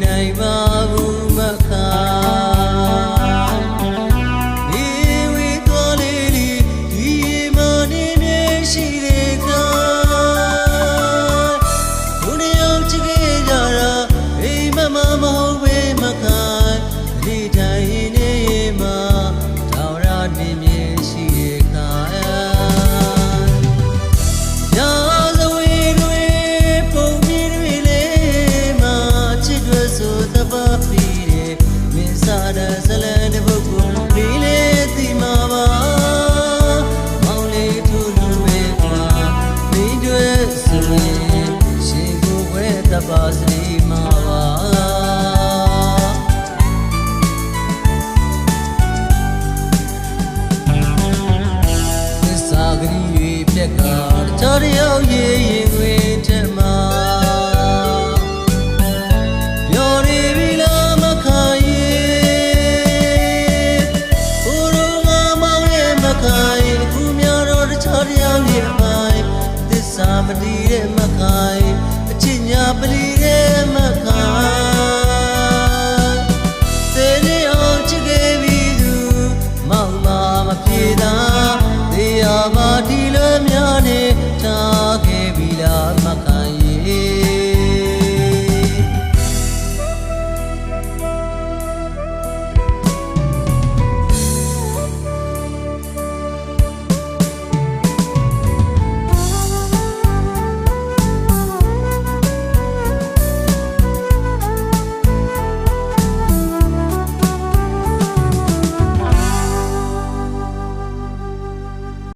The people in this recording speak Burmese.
နိုင်ပါဘူးမခါဒီဝေတော်လေးဒီမနေမြဲရှိတဲ့ခါဘုန်းရောက်ချစ်ခဲ့ကြတာအိမ်မမမဟုတ်ပဲမခါဒီတိုင်းနေမှာထောင်ရနေမြဲရှိတဲ့ခါဇလန်တဲ့ဘုတ်ကိုလေးလေးသိမှာပါမောင်လေးထူလူပဲကွာမိကျွဲဆိုရင်ရှင်ကိုဝဲတပါစီမှာပါသစ္စာဂရီပြက်ကတခြားတယောက်ရေး